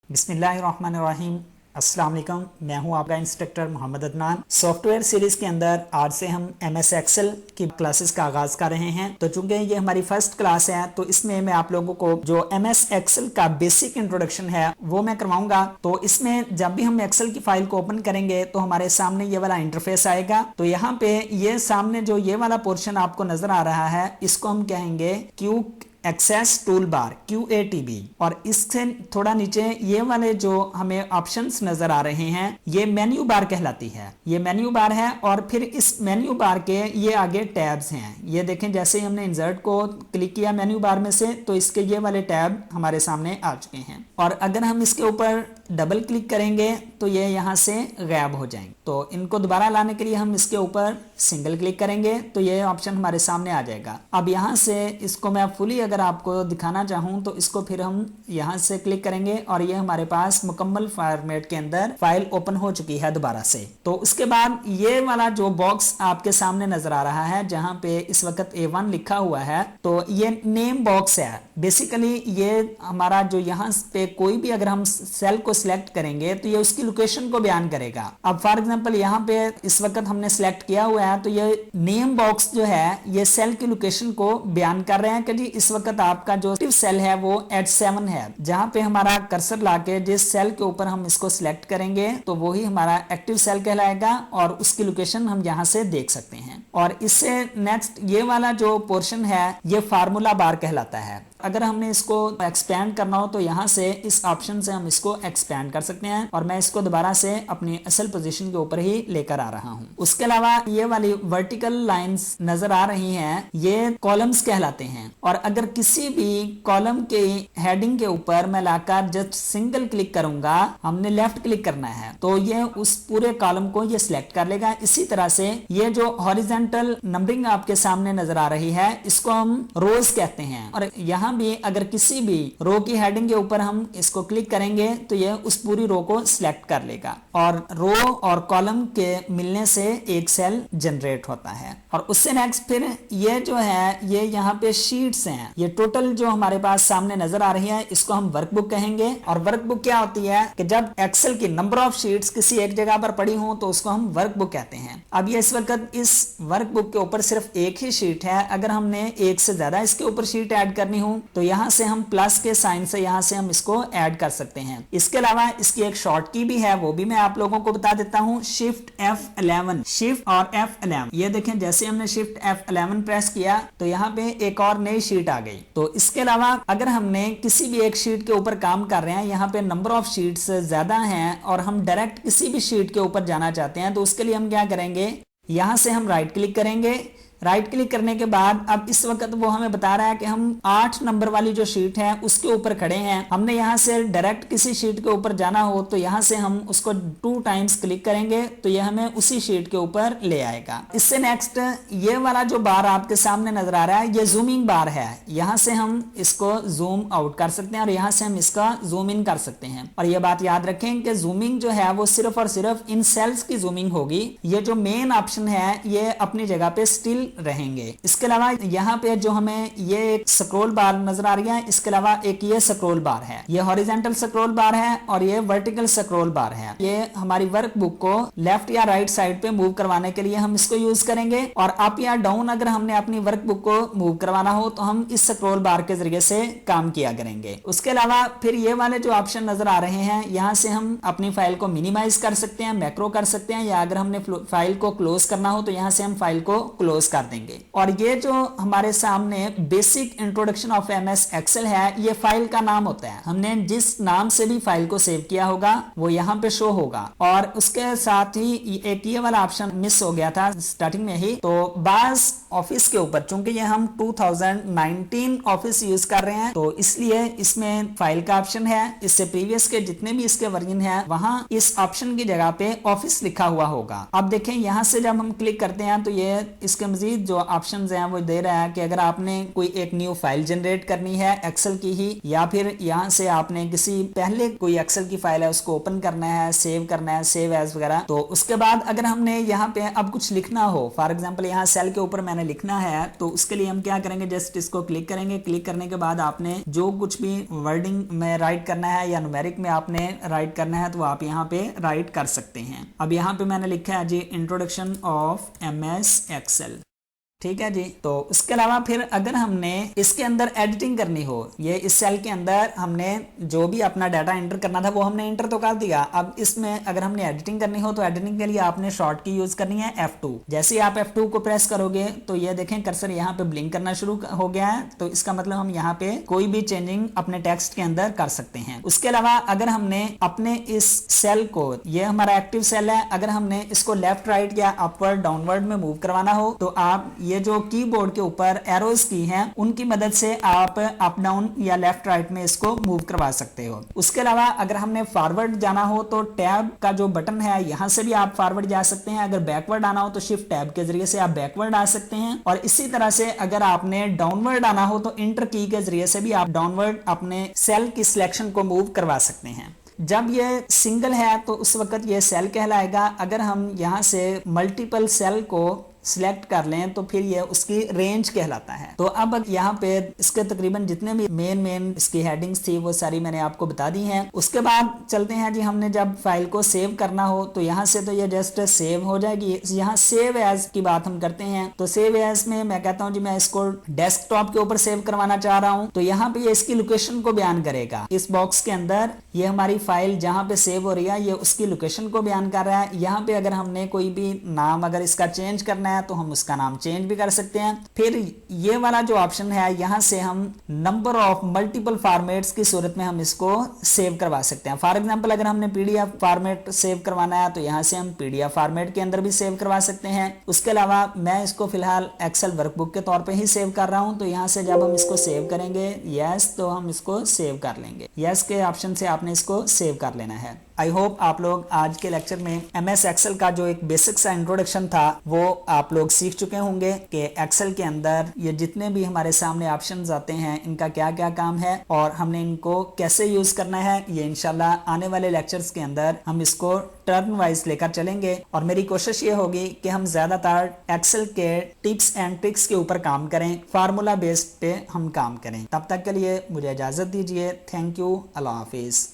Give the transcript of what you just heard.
बिस्मिल्लाहिर्रहमानिर्रहीम। अस्सलाम वालेकुम। मैं हूं आपका instructor Mohammad Adnan. Software series के अंदर आज से हम MS एक्सेल की क्लासेस का आगाज़ कर रहे हैं। तो चूंकि ये हमारी फर्स्ट क्लास है तो इसमें मैं आप लोगों को जो MS एक्सेल का बेसिक इंट्रोडक्शन है वो मैं करवाऊंगा। तो इसमें जब भी हम एक्सेल की फाइल को ओपन करेंगे तो हमारे सामने ये वाला इंटरफेस आएगा। तो यहाँ पे ये सामने जो ये वाला पोर्शन आपको नजर आ रहा है इसको हम कहेंगे quick access tool bar QATB। और इससे थोड़ा नीचे ये वाले जो हमें ऑप्शंस नजर आ रहे हैं ये मेन्यू बार कहलाती है। ये मेन्यू बार है और फिर इस मेन्यू बार के ये आगे टैब्स हैं। ये देखें जैसे ही हमने इंसर्ट को क्लिक किया मेन्यू बार में से तो इसके ये वाले टैब हमारे सामने आ चुके हैं। और अगर हम इसके ऊपर डबल क्लिक करेंगे तो ये यहाँ से गायब हो जाएंगे। तो इनको दोबारा लाने के लिए हम इसके ऊपर सिंगल क्लिक करेंगे तो ये ऑप्शन हमारे सामने आ जाएगा। अब यहाँ से इसको मैं फुली अगर आपको दिखाना चाहूँ तो इसको फिर हम यहाँ से क्लिक करेंगे और ये हमारे पास मुकम्मल फॉर्मेट के अंदर फाइल ओपन हो चुकी है दोबारा से। तो उसके बाद ये वाला जो बॉक्स आपके सामने नजर आ रहा है जहाँ पे इस वक्त A1 लिखा हुआ है तो ये नेम बॉक्स है। बेसिकली ये हमारा जो यहाँ पे कोई भी अगर हम सेल को सिलेक्ट करेंगे तो ये उसकी लोकेशन को बयान करेगा। अब फॉर एग्जांपल यहाँ पे इस वक्त हमने सिलेक्ट किया हुआ है तो ये नेम बॉक्स जो है ये सेल की लोकेशन को बयान कर रहे हैं कि जी इस वक्त आपका जो एक्टिव सेल है वो H7 है। जहां पे हमारा कर्सर लाके जिस सेल के ऊपर हम इसको सिलेक्ट करेंगे तो वही हमारा एक्टिव सेल कहलाएगा और उसकी लोकेशन हम यहाँ से देख सकते हैं। और इससे नेक्स्ट ये वाला जो पोर्शन है ये फार्मूला बार कहलाता है। अगर हमने इसको एक्सपेंड करना हो तो यहाँ से इस ऑप्शन से हम इसको एक्सपेंड कर सकते हैं और मैं इसको दोबारा से अपनी असल पोजीशन के ऊपर ही लेकर आ रहा हूँ। उसके अलावा ये वाली वर्टिकल लाइंस नजर आ रही हैं ये कॉलम्स कहलाते हैं। और अगर किसी भी कॉलम के हेडिंग के ऊपर मैं लाकर जस्ट सिंगल क्लिक करूंगा, हमने लेफ्ट क्लिक करना है तो ये उस पूरे कॉलम को ये सिलेक्ट कर लेगा। इसी तरह से ये जो हॉरिजॉन्टल नंबरिंग आपके सामने नजर आ रही है इसको हम रोज कहते हैं। और यहाँ भी अगर किसी भी रो की हेडिंग के ऊपर हम इसको क्लिक करेंगे तो ये उस पूरी रो को सिलेक्ट कर लेगा और रो और कॉलम के मिलने से एक सेल जनरेट होता है। और उससे नेक्स्ट फिर ये जो है ये यहाँ पे शीट्स हैं। ये टोटल जो हमारे पास सामने नजर आ रही है इसको हम वर्कबुक कहेंगे। और वर्कबुक क्या होती है कि जब एक्सेल की नंबर ऑफ शीट्स किसी एक जगह पर पड़ी हो तो उसको हम वर्कबुक कहते हैं। अब ये इस वक्त इस वर्कबुक के ऊपर सिर्फ एक ही शीट है। अगर हमने एक से ज्यादा इसके ऊपर शीट ऐड करनी हो तो यहाँ से हम प्लस के साइन से यहाँ से हम इसको ऐड कर सकते हैं। इसके अलावा इसकी एक शॉर्ट की भी है वो भी मैं आप लोगों को बता देता हूँ, शिफ्ट F11। शिफ्ट और F11 ये देखें जैसे हमने शिफ्ट F11 प्रेस किया तो यहाँ पे एक और नई शीट आ गई। तो इसके अलावा अगर हमने किसी भी एक शीट के ऊपर काम कर रहे हैं, यहाँ पे नंबर ऑफ शीट्स ज्यादा हैं और हम डायरेक्ट किसी भी शीट के ऊपर जाना चाहते हैं तो उसके लिए हम क्या करेंगे, यहाँ से हम राइट क्लिक करेंगे। राइट क्लिक करने के बाद अब इस वक्त वो हमें बता रहा है कि हम 8 नंबर वाली जो शीट है उसके ऊपर खड़े हैं। हमने यहाँ से डायरेक्ट किसी शीट के ऊपर जाना हो तो यहाँ से हम उसको 2 टाइम्स क्लिक करेंगे तो ये हमें उसी शीट के ऊपर ले आएगा। इससे नेक्स्ट ये वाला जो बार आपके सामने नजर आ रहा है ये जूमिंग बार है। यहाँ से हम इसको जूम आउट कर सकते हैं और यहाँ से हम इसका जूम इन कर सकते हैं। और ये बात याद रखें कि जूमिंग जो है वो सिर्फ और सिर्फ इन सेल्स की जूमिंग होगी। ये जो मेन ऑप्शन है ये अपनी जगह पे स्टिल रहेंगे। इसके अलावा यहाँ पे जो हमें ये एक स्क्रॉल बार नजर आ रही है, इसके अलावा एक ये स्क्रॉल बार है, ये हॉरिजॉन्टल स्क्रॉल बार है और ये वर्टिकल स्क्रॉल बार है। ये हमारी वर्कबुक को लेफ्ट या राइट साइड पे मूव करवाने के लिए हम इसको यूज करेंगे। और अप या डाउन अगर हमने अपनी वर्कबुक को मूव करवाना हो तो हम इस स्क्रॉल बार के जरिए से काम किया करेंगे। उसके अलावा फिर ये वाले जो ऑप्शन नजर आ रहे हैं यहाँ से हम अपनी फाइल को मिनिमाइज कर सकते हैं, मैक्रो कर सकते हैं, या अगर हमने फाइल को क्लोज करना हो तो यहाँ से हम फाइल को क्लोज कर देंगे। और ये जो हमारे सामने basic introduction of MS Excel है ये फाइल का नाम होता है। हमने जिस नाम से भी फाइल को सेव किया होगा वो यहाँ पे शो होगा। और उसके साथ ही एक ये वाला ऑप्शन मिस हो गया था स्टार्टिंग में ही। तो बास ऑफिस के ऊपर चूंकि ये हम 2019 ऑफिस यूज कर रहे हैं तो इसलिए इसमें फाइल का ऑप्शन है। इससे प्रीवियस के जितने भी इसके वर्जन है वहां इस ऑप्शन की जगह पे ऑफिस लिखा हुआ होगा। अब देखें यहाँ से जब हम क्लिक करते हैं तो ये इसके मजीद जो ऑप्शंस हैं वो दे रहा है कि अगर आपने कोई एक न्यू फाइल जनरेट करनी है एक्सेल की ही, या फिर यहाँ से आपने किसी पहले कोई एक्सेल की फाइल है उसको ओपन करना है, सेव करना है, सेव एज वगैरह। तो उसके बाद अगर हमने यहाँ पे अब कुछ लिखना हो, फॉर एग्जांपल यहाँ सेल के ऊपर मैंने लिखना है तो उसके लिए हम क्या करेंगे, जस्ट इसको क्लिक करेंगे। क्लिक करने के बाद आपने जो कुछ भी वर्डिंग में राइट करना है या न्यूमेरिक में आपने राइट करना है तो आप यहाँ पे राइट कर सकते हैं। अब यहाँ पे मैंने लिखा है जी इंट्रोडक्शन ऑफ MS एक्सेल, ठीक है जी। तो उसके अलावा फिर अगर हमने इसके अंदर एडिटिंग करनी हो, ये इस सेल के अंदर हमने जो भी अपना डाटा एंटर करना था वो हमने एंटर तो कर दिया। अब इसमें अगर हमने एडिटिंग करनी हो तो एडिटिंग के लिए आपने शॉर्ट की यूज करनी है F2। जैसे ही आप F2 को प्रेस करोगे तो ये देखें कर्सर यहाँ पे ब्लिंक करना शुरू हो गया है। तो इसका मतलब हम यहाँ पे कोई भी चेंजिंग अपने टेक्स्ट के अंदर कर सकते हैं। उसके अलावा अगर हमने अपने इस सेल को, ये हमारा एक्टिव सेल है, अगर हमने इसको लेफ्ट राइट या अपवर्ड डाउनवर्ड में मूव करवाना हो तो आप ये जो कीबोर्ड के ऊपर एरोज की हैं उनकी मदद से आप अप डाउन या लेफ्ट राइट में इसको मूव करवा सकते हो। उसके अलावा अगर हमने फॉरवर्ड जाना हो तो टैब का जो बटन है यहां से भी आप फॉरवर्ड जा सकते हैं। अगर बैकवर्ड आना हो तो शिफ्ट टैब के जरिए से आप बैकवर्ड आ सकते हैं। और इसी तरह से अगर आपने डाउनवर्ड आना हो तो इंटर की के जरिए से भी आप डाउनवर्ड अपने सेल की सिलेक्शन को मूव करवा सकते हैं। जब ये सिंगल है तो उस वक्त ये सेल कहलाएगा। अगर हम यहां से मल्टीपल सेल को सिलेक्ट कर लें तो फिर ये उसकी रेंज कहलाता है। तो अब यहाँ पे इसके तकरीबन जितने भी मेन इसकी हेडिंग्स थी वो सारी मैंने आपको बता दी हैं। उसके बाद चलते हैं जी, हमने जब फाइल को सेव करना हो तो यहाँ से तो ये जस्ट सेव हो जाएगी। यहाँ सेव एज की बात हम करते हैं तो सेव एज में मैं कहता हूँ जी मैं इसको डेस्कटॉप के ऊपर सेव करवाना चाह रहा हूँ तो यहाँ पे ये इसकी लोकेशन को बयान करेगा। इस बॉक्स के अंदर ये हमारी फाइल जहाँ पे सेव हो रही है ये उसकी लोकेशन को बयान कर रहा है। यहाँ पे अगर हमने कोई भी नाम अगर इसका चेंज करना है तो हम उसका नाम चेंज भी कर सकते हैं। फिर ये वाला जो ऑप्शन है यहां से हम नंबर ऑफ मल्टीपल फॉर्मेट्स की सूरत में हम इसको सेव करवा सकते हैं। फॉर एग्जांपल अगर हमने PDF फॉर्मेट सेव करवाना है तो यहां से हम PDF फॉर्मेट के अंदर भी सेव करवा सकते हैं। उसके अलावा मैं इसको फिलहाल एक्सेल वर्कबुक के तौर पे ही सेव कर रहा हूं तो यहां से जब हम इसको सेव करेंगे यस तो हम इसको सेव कर लेंगे। यस के ऑप्शन से आपने इसको सेव कर लेना है। आई होप आप लोग आज के लेक्चर में MS एक्सेल का जो एक बेसिक सा इंट्रोडक्शन था वो आप लोग सीख चुके होंगे कि एक्सेल के अंदर ये जितने भी हमारे सामने ऑप्शंस आते हैं इनका क्या क्या काम है और हमने इनको कैसे यूज करना है। ये इंशाल्लाह आने वाले लेक्चर्स के अंदर हम इसको टर्न वाइज लेकर चलेंगे और मेरी कोशिश ये होगी कि हम ज्यादातर एक्सेल के टिप्स एंड ट्रिक्स के ऊपर काम करें, फार्मूला बेस्ड पे हम काम करें। तब तक के लिए मुझे इजाजत दीजिए। Thank you. Allah Hafiz.